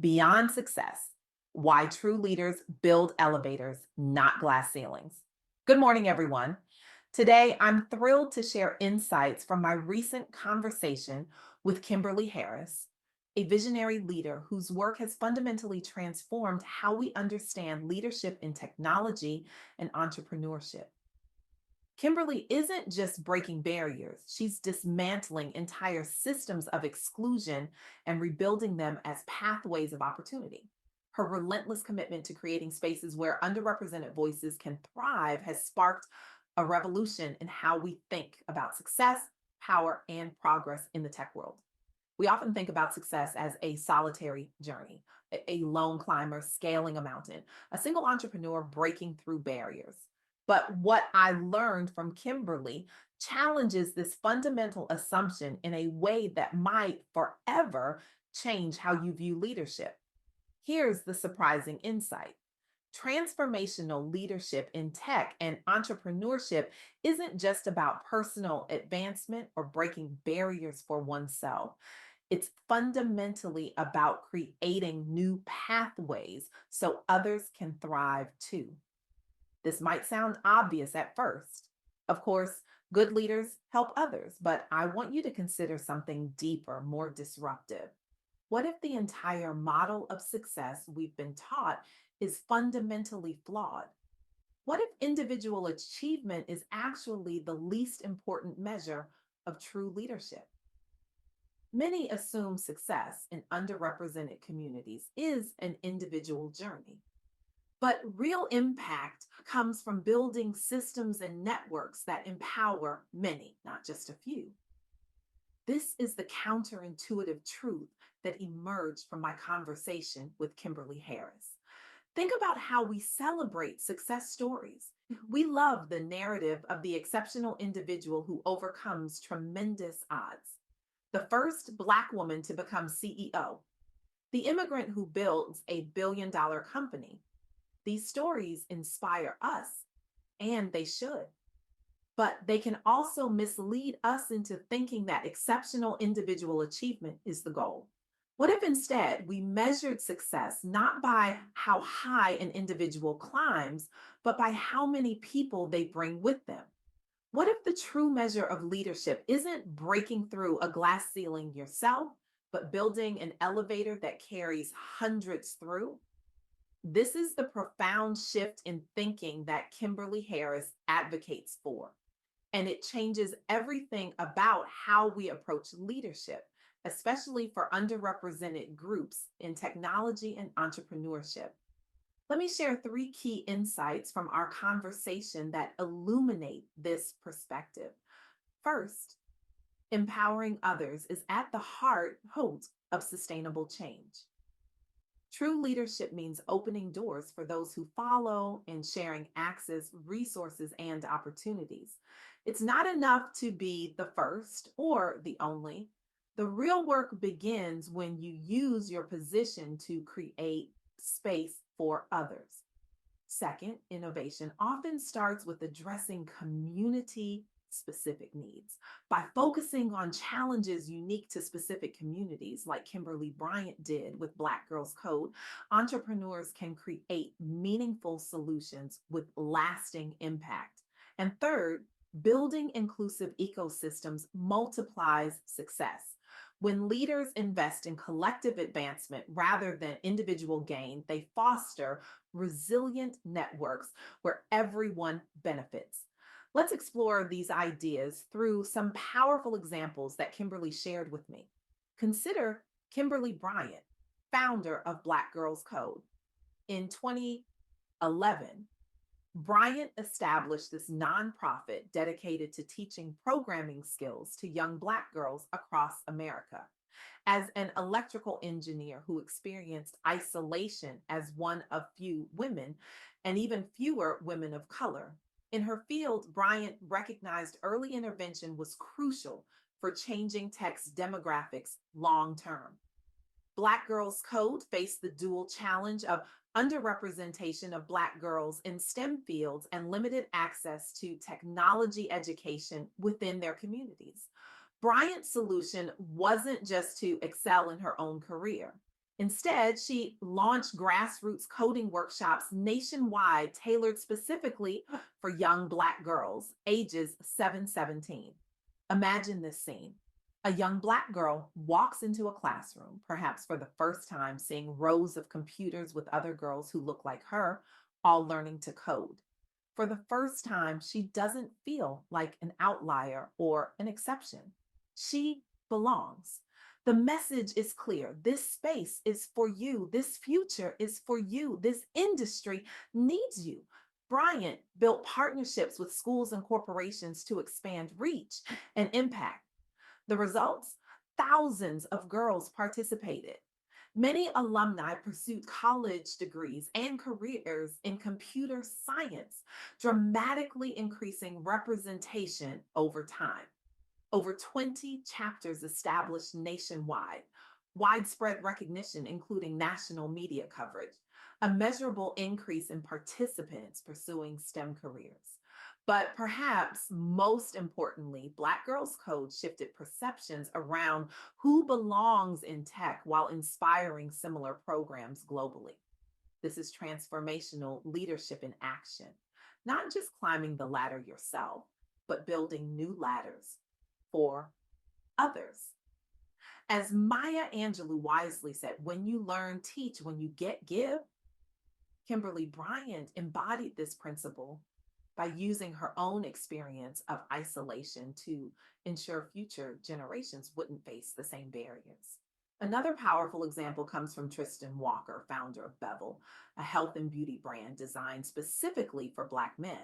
Beyond Success: Why True Leaders Build Elevators, Not Glass Ceilings. Good morning, everyone. Today, I'm thrilled to share insights from my recent conversation with Kimberly Harris, a visionary leader whose work has fundamentally transformed how we understand leadership in technology and entrepreneurship. Kimberly isn't just breaking barriers, she's dismantling entire systems of exclusion and rebuilding them as pathways of opportunity. Her relentless commitment to creating spaces where underrepresented voices can thrive has sparked a revolution in how we think about success, power, and progress in the tech world. We often think about success as a solitary journey, a lone climber scaling a mountain, a single entrepreneur breaking through barriers. But what I learned from Kimberly challenges this fundamental assumption in a way that might forever change how you view leadership. Here's the surprising insight: transformational leadership in tech and entrepreneurship isn't just about personal advancement or breaking barriers for oneself. It's fundamentally about creating new pathways so others can thrive too. This might sound obvious at first. Of course, good leaders help others, but I want you to consider something deeper, more disruptive. What if the entire model of success we've been taught is fundamentally flawed? What if individual achievement is actually the least important measure of true leadership? Many assume success in underrepresented communities is an individual journey. But real impact comes from building systems and networks that empower many, not just a few. This is the counterintuitive truth that emerged from my conversation with Kimberly Harris. Think about how we celebrate success stories. We love the narrative of the exceptional individual who overcomes tremendous odds. The first Black woman to become CEO, the immigrant who builds a $1 billion company. These stories inspire us, and they should, but they can also mislead us into thinking that exceptional individual achievement is the goal. What if instead we measured success not by how high an individual climbs, but by how many people they bring with them? What if the true measure of leadership isn't breaking through a glass ceiling yourself, but building an elevator that carries hundreds through? This is the profound shift in thinking that Kimberly Harris advocates for. And it changes everything about how we approach leadership, especially for underrepresented groups in technology and entrepreneurship. Let me share three key insights from our conversation that illuminate this perspective. First, empowering others is at the heart of sustainable change. True leadership means opening doors for those who follow and sharing access, resources, and opportunities. It's not enough to be the first or the only. The real work begins when you use your position to create space for others. Second, innovation often starts with addressing community specific needs. By focusing on challenges unique to specific communities, like Kimberly Bryant did with Black Girls Code, entrepreneurs can create meaningful solutions with lasting impact. And third, building inclusive ecosystems multiplies success. When leaders invest in collective advancement rather than individual gain, they foster resilient networks where everyone benefits. Let's explore these ideas through some powerful examples that Kimberly shared with me. Consider Kimberly Bryant, founder of Black Girls Code. In 2011, Bryant established this nonprofit dedicated to teaching programming skills to young Black girls across America. As an electrical engineer who experienced isolation as one of few women, and even fewer women of color, in her field, Bryant recognized early intervention was crucial for changing tech's demographics long term. Black Girls Code faced the dual challenge of underrepresentation of Black girls in STEM fields and limited access to technology education within their communities. Bryant's solution wasn't just to excel in her own career. Instead, she launched grassroots coding workshops nationwide, tailored specifically for young Black girls, ages 7-17. Imagine this scene. A young Black girl walks into a classroom, perhaps for the first time, seeing rows of computers with other girls who look like her, all learning to code. For the first time, she doesn't feel like an outlier or an exception. She belongs. The message is clear. This space is for you. This future is for you. This industry needs you. Bryant built partnerships with schools and corporations to expand reach and impact. The results? Thousands of girls participated. Many alumni pursued college degrees and careers in computer science, dramatically increasing representation over time. Over 20 chapters established nationwide, widespread recognition, including national media coverage, a measurable increase in participants pursuing STEM careers. But perhaps most importantly, Black Girls Code shifted perceptions around who belongs in tech while inspiring similar programs globally. This is transformational leadership in action, not just climbing the ladder yourself, but building new ladders for others. As Maya Angelou wisely said, when you learn, teach, when you get, give, Kimberly Bryant embodied this principle by using her own experience of isolation to ensure future generations wouldn't face the same barriers. Another powerful example comes from Tristan Walker, founder of Bevel, a health and beauty brand designed specifically for Black men.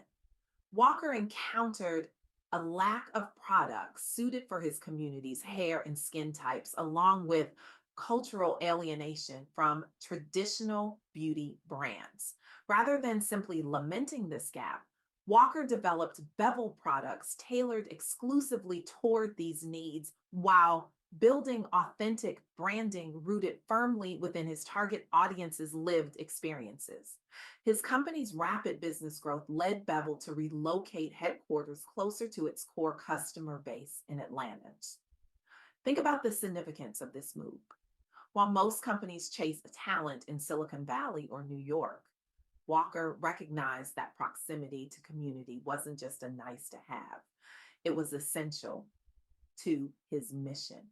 Walker encountered a lack of products suited for his community's hair and skin types, along with cultural alienation from traditional beauty brands. Rather than simply lamenting this gap, Walker developed Bevel products tailored exclusively toward these needs while building authentic branding rooted firmly within his target audience's lived experiences. His company's rapid business growth led Bevel to relocate headquarters closer to its core customer base in Atlanta. Think about the significance of this move. While most companies chase talent in Silicon Valley or New York, Walker recognized that proximity to community wasn't just a nice to have, it was essential to his mission.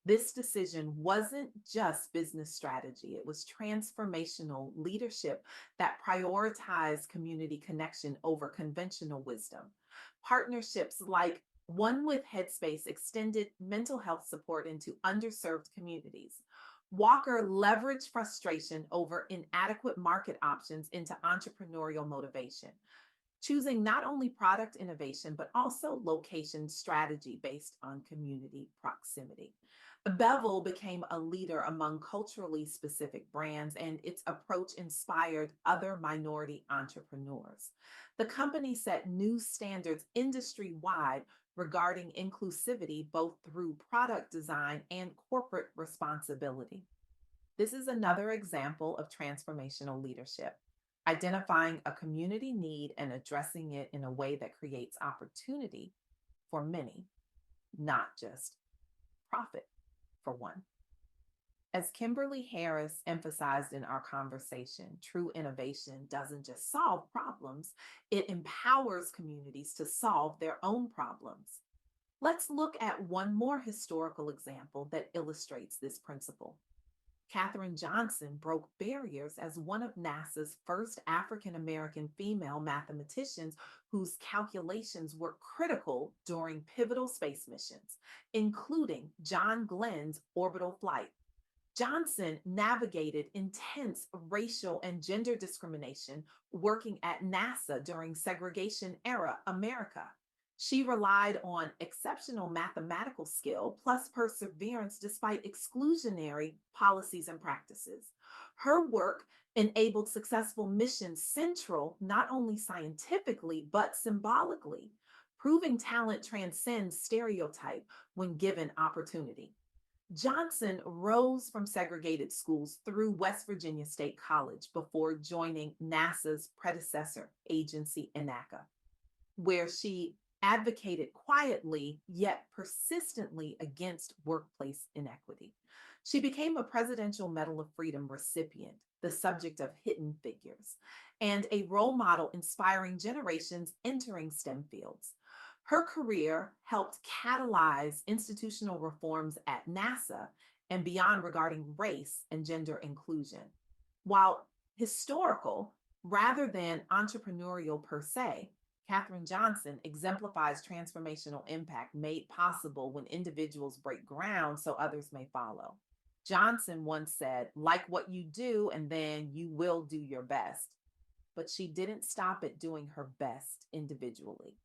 This decision wasn't just business strategy, it was transformational leadership that prioritized community connection over conventional wisdom. Partnerships like one with Headspace extended mental health support into underserved communities. Walker leveraged frustration over inadequate market options into entrepreneurial motivation, choosing not only product innovation, but also location strategy based on community proximity. Bevel became a leader among culturally specific brands, and its approach inspired other minority entrepreneurs. The company set new standards industry wide regarding inclusivity, both through product design and corporate responsibility. This is another example of transformational leadership, identifying a community need and addressing it in a way that creates opportunity for many, not just profit for one. As Kimberly Harris emphasized in our conversation, true innovation doesn't just solve problems, it empowers communities to solve their own problems. Let's look at one more historical example that illustrates this principle. Katherine Johnson broke barriers as one of NASA's first African American female mathematicians whose calculations were critical during pivotal space missions, including John Glenn's orbital flight. Johnson navigated intense racial and gender discrimination working at NASA during segregation era America. She relied on exceptional mathematical skill plus perseverance despite exclusionary policies and practices. Her work enabled successful missions central not only scientifically but symbolically, proving talent transcends stereotype when given opportunity. Johnson rose from segregated schools through West Virginia State College before joining NASA's predecessor agency, NACA, where she advocated quietly yet persistently against workplace inequity. She became a Presidential Medal of Freedom recipient, the subject of Hidden Figures, and a role model inspiring generations entering STEM fields. Her career helped catalyze institutional reforms at NASA and beyond regarding race and gender inclusion. While historical rather than entrepreneurial per se, Katherine Johnson exemplifies transformational impact made possible when individuals break ground so others may follow. Johnson once said, like what you do, and then you will do your best. But she didn't stop at doing her best individually.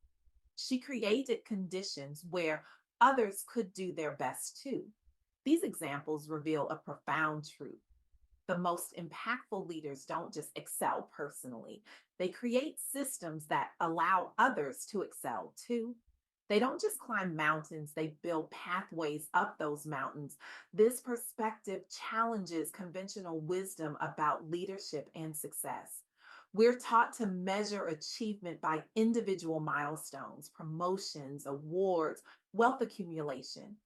She created conditions where others could do their best too. These examples reveal a profound truth. The most impactful leaders don't just excel personally, they create systems that allow others to excel too. They don't just climb mountains, they build pathways up those mountains. This perspective challenges conventional wisdom about leadership and success. We're taught to measure achievement by individual milestones, promotions, awards, wealth accumulation.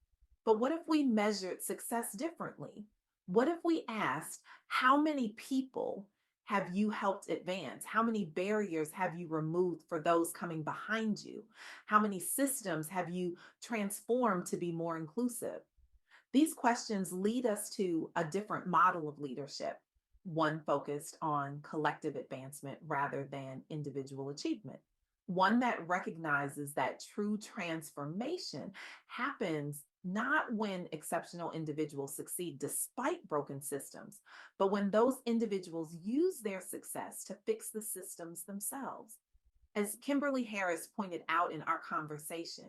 But what if we measured success differently? What if we asked, how many people have you helped advance? How many barriers have you removed for those coming behind you? How many systems have you transformed to be more inclusive? These questions lead us to a different model of leadership, one focused on collective advancement rather than individual achievement, one that recognizes that true transformation happens not when exceptional individuals succeed despite broken systems, but when those individuals use their success to fix the systems themselves. As Kimberly Harris pointed out in our conversation,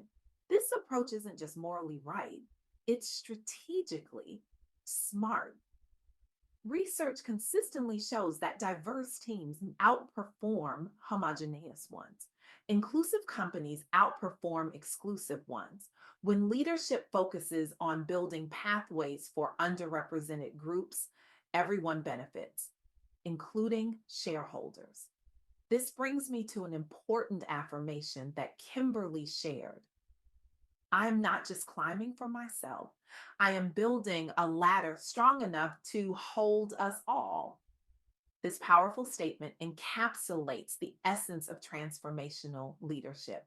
this approach isn't just morally right, it's strategically smart. Research consistently shows that diverse teams outperform homogeneous ones. Inclusive companies outperform exclusive ones. When leadership focuses on building pathways for underrepresented groups, everyone benefits, including shareholders. This brings me to an important affirmation that Kimberly shared. I'm not just climbing for myself, I am building a ladder strong enough to hold us all. This powerful statement encapsulates the essence of transformational leadership.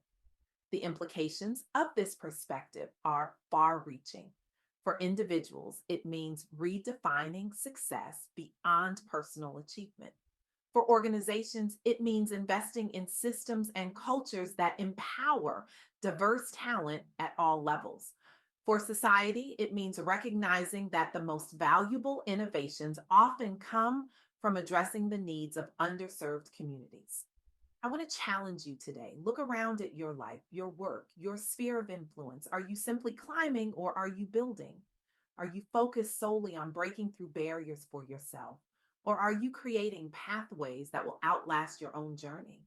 The implications of this perspective are far reaching. For individuals, it means redefining success beyond personal achievement. For organizations, it means investing in systems and cultures that empower diverse talent at all levels. For society, it means recognizing that the most valuable innovations often come from addressing the needs of underserved communities. I want to challenge you today. Look around at your life, your work, your sphere of influence. Are you simply climbing or are you building? Are you focused solely on breaking through barriers for yourself? Or are you creating pathways that will outlast your own journey?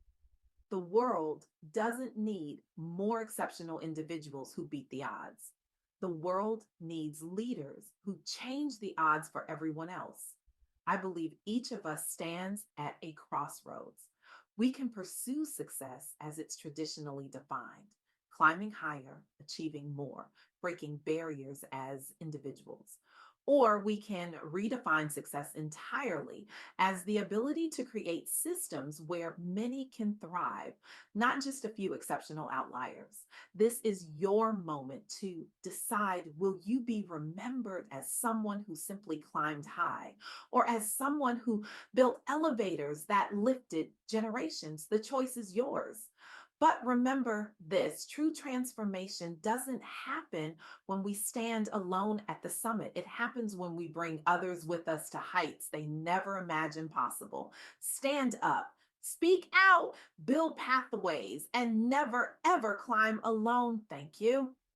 The world doesn't need more exceptional individuals who beat the odds. The world needs leaders who change the odds for everyone else. I believe each of us stands at a crossroads. We can pursue success as it's traditionally defined, climbing higher, achieving more, breaking barriers as individuals. Or we can redefine success entirely as the ability to create systems where many can thrive, not just a few exceptional outliers. This is your moment to decide, will you be remembered as someone who simply climbed high or as someone who built elevators that lifted generations? The choice is yours. But remember this, true transformation doesn't happen when we stand alone at the summit. It happens when we bring others with us to heights they never imagined possible. Stand up, speak out, build pathways, and never ever climb alone. Thank you.